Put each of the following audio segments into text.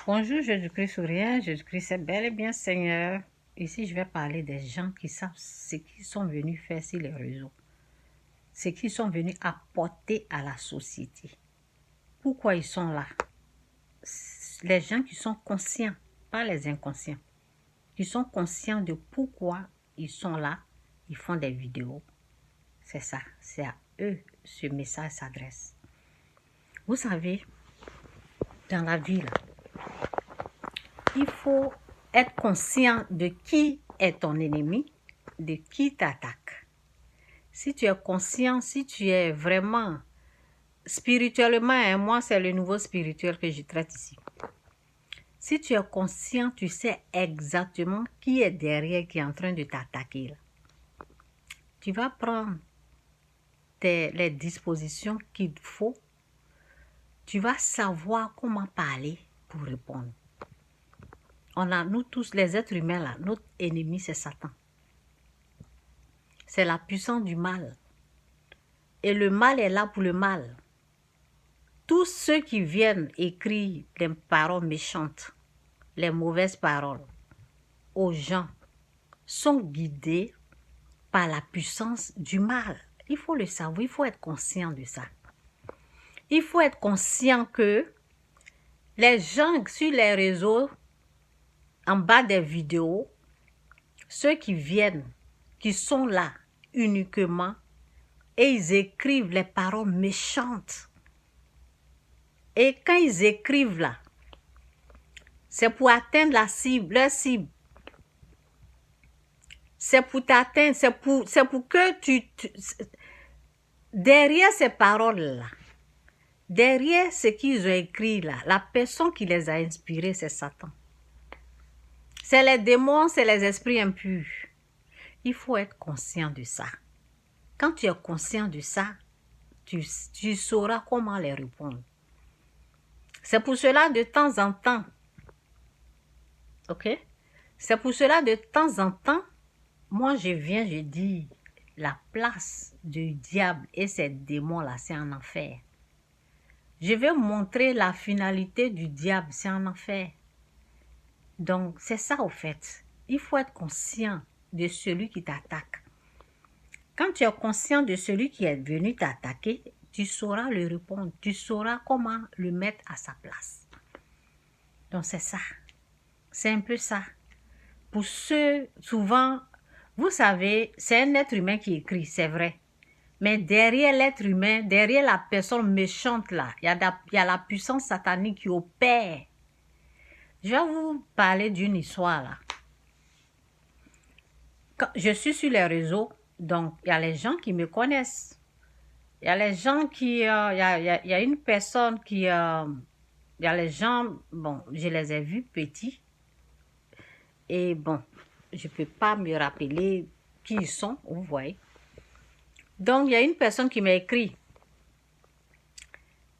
Bonjour Jésus-Christ souriant, Jésus-Christ est bel et bien Seigneur. Ici, je vais parler des gens qui savent ce qu'ils sont venus faire sur les réseaux, ce qu'ils sont venus apporter à la société. Pourquoi ils sont là? Les gens qui sont conscients, pas les inconscients, qui sont conscients de pourquoi ils sont là, ils font des vidéos. C'est ça, c'est à eux ce message s'adresse. Vous savez, dans la vie, là, il faut être conscient de qui est ton ennemi, de qui t'attaque. Si tu es conscient, si tu es vraiment spirituellement, et moi c'est le niveau spirituel que je traite ici. Si tu es conscient, tu sais exactement qui est derrière, qui est en train de t'attaquer là. Tu vas prendre les dispositions qu'il faut. Tu vas savoir comment parler pour répondre. Nous tous, les êtres humains, là, notre ennemi, c'est Satan. C'est la puissance du mal. Et le mal est là pour le mal. Tous ceux qui viennent écrire les paroles méchantes, les mauvaises paroles aux gens, sont guidés par la puissance du mal. Il faut le savoir, il faut être conscient de ça. Il faut être conscient que les gens sur les réseaux, en bas des vidéos, ceux qui viennent, qui sont là uniquement, et ils écrivent les paroles méchantes. Et quand ils écrivent là, c'est pour atteindre la cible, leur cible. C'est pour t'atteindre, c'est pour que derrière ces paroles-là, derrière ce qu'ils ont écrit là, la personne qui les a inspirés, c'est Satan. C'est les démons, c'est les esprits impurs. Il faut être conscient de ça. Quand tu es conscient de ça, tu sauras comment les répondre. C'est pour cela de temps en temps, ok? C'est pour cela de temps en temps, moi je viens, je dis, la place du diable et ces démons-là, c'est en enfer. Je vais montrer la finalité du diable, c'est en enfer. Donc, c'est ça au fait. Il faut être conscient de celui qui t'attaque. Quand tu es conscient de celui qui est venu t'attaquer, tu sauras le répondre. Tu sauras comment le mettre à sa place. Donc, c'est ça. C'est un peu ça. Pour ceux, souvent, vous savez, c'est un être humain qui écrit, c'est vrai. Mais derrière l'être humain, derrière la personne méchante là, il y a la puissance satanique qui opère. Je vais vous parler d'une histoire là. Quand je suis sur les réseaux, donc il y a les gens qui me connaissent. Il y a les gens qui... il y a une personne qui... il y a les gens... Bon, je les ai vus petits. Et bon, je ne peux pas me rappeler qui ils sont, vous voyez. Donc, il y a une personne qui m'a écrit.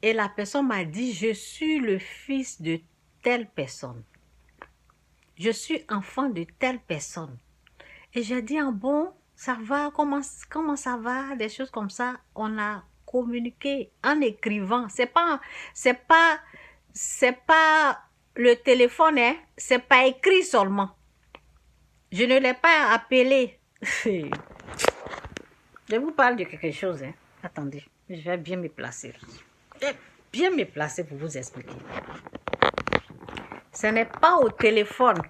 Et la personne m'a dit, je suis le fils de telle personne. Je suis enfant de telle personne. Et j'ai dit, ah bon, ça va, comment ça va, des choses comme ça. On a communiqué en écrivant. C'est pas le téléphone, hein, c'est pas écrit seulement. Je ne l'ai pas appelé. Je vous parle de quelque chose, hein. Attendez, je vais bien me placer. Je vais bien me placer pour vous expliquer. Ce n'est pas au téléphone.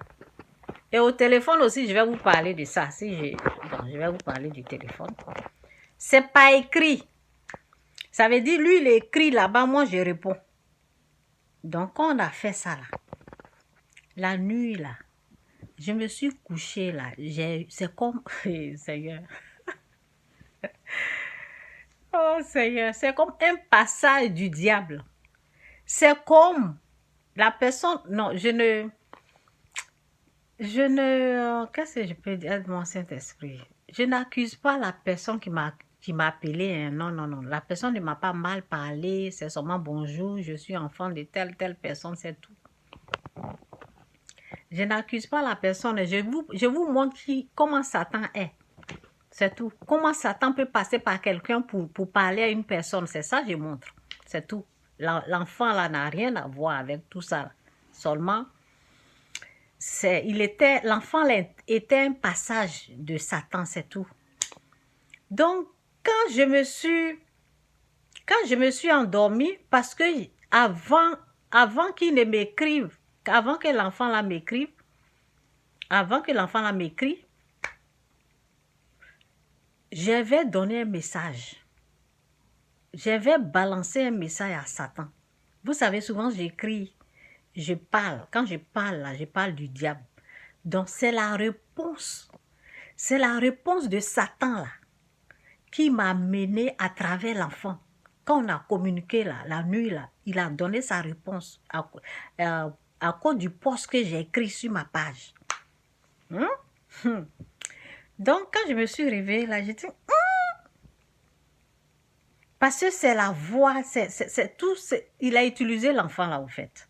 Et au téléphone aussi, je vais vous parler de ça. Je vais vous parler du téléphone. C'est pas écrit. Ça veut dire, lui, il écrit là-bas, moi, je réponds. Donc, quand on a fait ça, là, la nuit, là, je me suis couchée, là. C'est comme... Seigneur. Oh, Seigneur. C'est comme un passage du diable. C'est comme la personne... Non, je ne... Qu'est-ce que je peux dire de mon Saint-Esprit? Je n'accuse pas la personne qui m'a appelé. Hein. Non, non, non. La personne ne m'a pas mal parlé. C'est seulement bonjour, je suis enfant de telle personne, c'est tout. Je n'accuse pas la personne. Je vous montre comment Satan est. C'est tout. Comment Satan peut passer par quelqu'un pour parler à une personne. C'est ça que je montre. C'est tout. L'enfant là n'a rien à voir avec tout ça. Seulement, l'enfant était un passage de Satan, c'est tout. Donc, quand je me suis endormie, parce que avant qu'il ne m'écrive, avant que l'enfant là m'écrive, j'avais donné un message. J'avais balancé un message à Satan. Vous savez, souvent j'écris, je parle. Quand je parle là, je parle du diable. Donc c'est la réponse de Satan là, qui m'a mené à travers l'enfant. Quand on a communiqué là, la nuit là, il a donné sa réponse à cause du post que j'ai écrit sur ma page. Donc quand je me suis réveillée là, j'ai dit, parce que c'est la voix, c'est tout, il a utilisé l'enfant là au fait.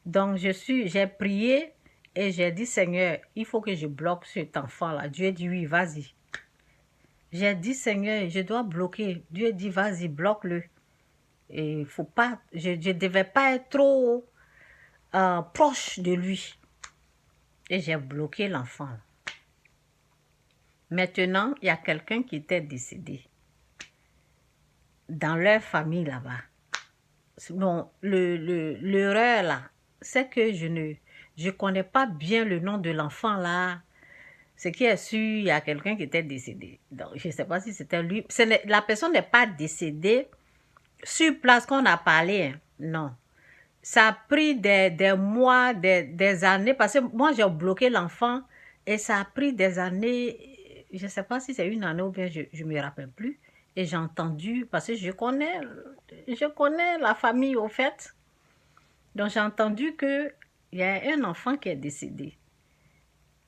Donc j'ai prié et j'ai dit, Seigneur, il faut que je bloque cet enfant là. Dieu dit oui, vas-y. J'ai dit, Seigneur, je dois bloquer. Dieu dit, vas-y, bloque-le. Et il faut pas, je ne devais pas être trop proche de lui. Et j'ai bloqué l'enfant. Maintenant, il y a quelqu'un qui était décédé dans leur famille là-bas. Non, l'erreur là, c'est que je connais pas bien le nom de l'enfant là. Ce qui est sûr, il y a quelqu'un qui était décédé. Donc, je ne sais pas si c'était lui. La personne n'est pas décédée sur place qu'on a parlé. Hein. Non. Ça a pris des mois, des années, parce que moi, j'ai bloqué l'enfant et ça a pris des années. Je ne sais pas si c'est une année ou bien je ne me rappelle plus. Et j'ai entendu, parce que je connais la famille au fait. Donc, j'ai entendu qu'il y a un enfant qui est décédé.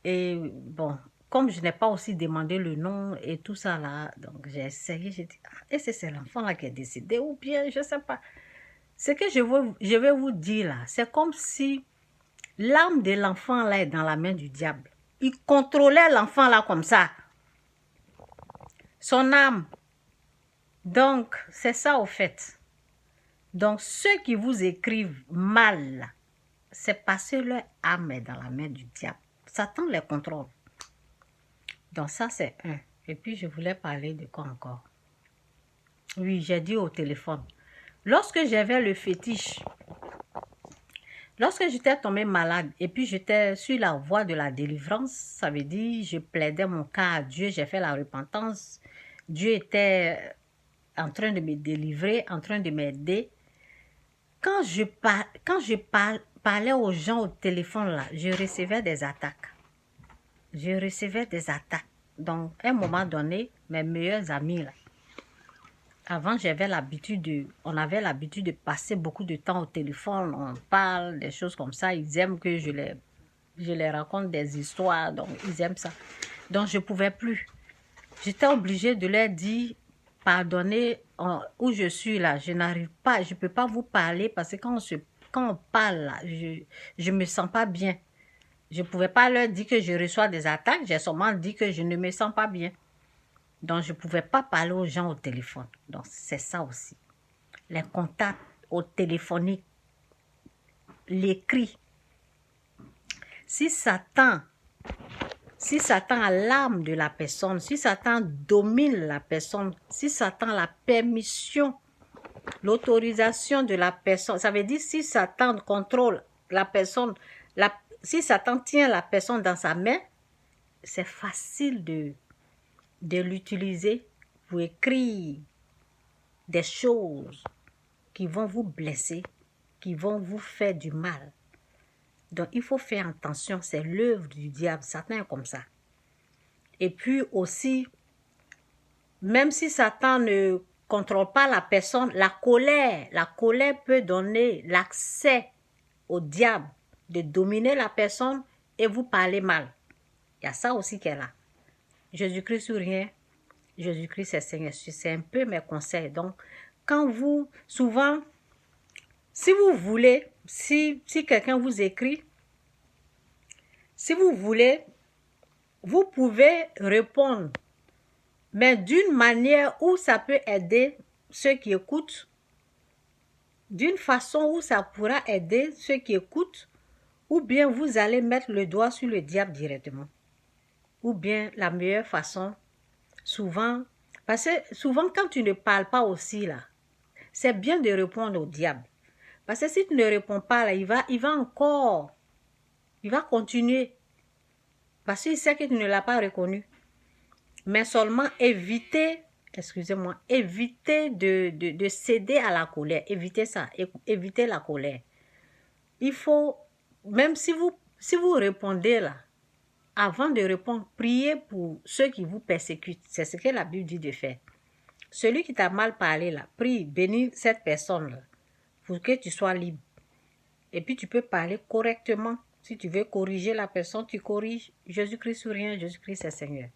Et bon, comme je n'ai pas aussi demandé le nom et tout ça là, donc j'ai essayé, j'ai dit, et c'est l'enfant là qui est décédé ou bien, je ne sais pas. Ce que je vais vous dire là, c'est comme si l'âme de l'enfant là est dans la main du diable. Il contrôlait l'enfant là comme ça. Son âme. Donc, c'est ça au fait. Donc, ceux qui vous écrivent mal, c'est parce que leur âme est dans la main du diable. Satan les contrôle. Donc ça, c'est un. Et puis, je voulais parler de quoi encore? Oui, j'ai dit au téléphone. Lorsque j'avais le fétiche, lorsque j'étais tombée malade et puis j'étais sur la voie de la délivrance, ça veut dire je plaidais mon cas à Dieu, j'ai fait la repentance. Dieu était en train de me délivrer, en train de m'aider. Quand je parlais aux gens au téléphone, là, je recevais des attaques. Donc, à un moment donné, mes meilleurs amis, là, avant, on avait l'habitude de passer beaucoup de temps au téléphone, on parle des choses comme ça, ils aiment que je les raconte des histoires, donc ils aiment ça. Donc, je ne pouvais plus. J'étais obligée de leur dire, pardonnez, où je suis là, je n'arrive pas, je ne peux pas vous parler parce que quand on parle là, je ne me sens pas bien. Je ne pouvais pas leur dire que je reçois des attaques, j'ai seulement dit que je ne me sens pas bien. Donc, je ne pouvais pas parler aux gens au téléphone. Donc, c'est ça aussi. Les contacts au téléphonique, l'écrit. Si Satan a l'âme de la personne, si Satan domine la personne, si Satan a la permission, l'autorisation de la personne, ça veut dire si Satan contrôle la personne, si Satan tient la personne dans sa main, c'est facile de l'utiliser pour écrire des choses qui vont vous blesser, qui vont vous faire du mal. Donc, il faut faire attention, c'est l'œuvre du diable, Satan est comme ça. Et puis aussi, même si Satan ne contrôle pas la personne, la colère peut donner l'accès au diable de dominer la personne et vous parler mal. Il y a ça aussi qui est là. Jésus-Christ sur rien, Jésus-Christ c'est Seigneur. C'est un peu mes conseils. Donc, souvent, si vous voulez, si quelqu'un vous écrit, si vous voulez, vous pouvez répondre, mais d'une manière où ça peut aider ceux qui écoutent, d'une façon où ça pourra aider ceux qui écoutent, Ou bien vous allez mettre le doigt sur le diable directement. Ou bien la meilleure façon, souvent, parce que souvent quand tu ne parles pas aussi là, c'est bien de répondre au diable. Parce que si tu ne réponds pas là, il va continuer. Parce qu'il sait que tu ne l'as pas reconnu. Mais seulement éviter, excusez-moi, éviter de céder à la colère. Évitez ça, évitez la colère. Il faut, même si vous répondez là, avant de répondre, priez pour ceux qui vous persécutent. C'est ce que la Bible dit de faire. Celui qui t'a mal parlé là, prie, bénis cette personne-là pour que tu sois libre. Et puis tu peux parler correctement. Si tu veux corriger la personne, tu corriges. Jésus-Christ ou rien, Jésus-Christ est Seigneur.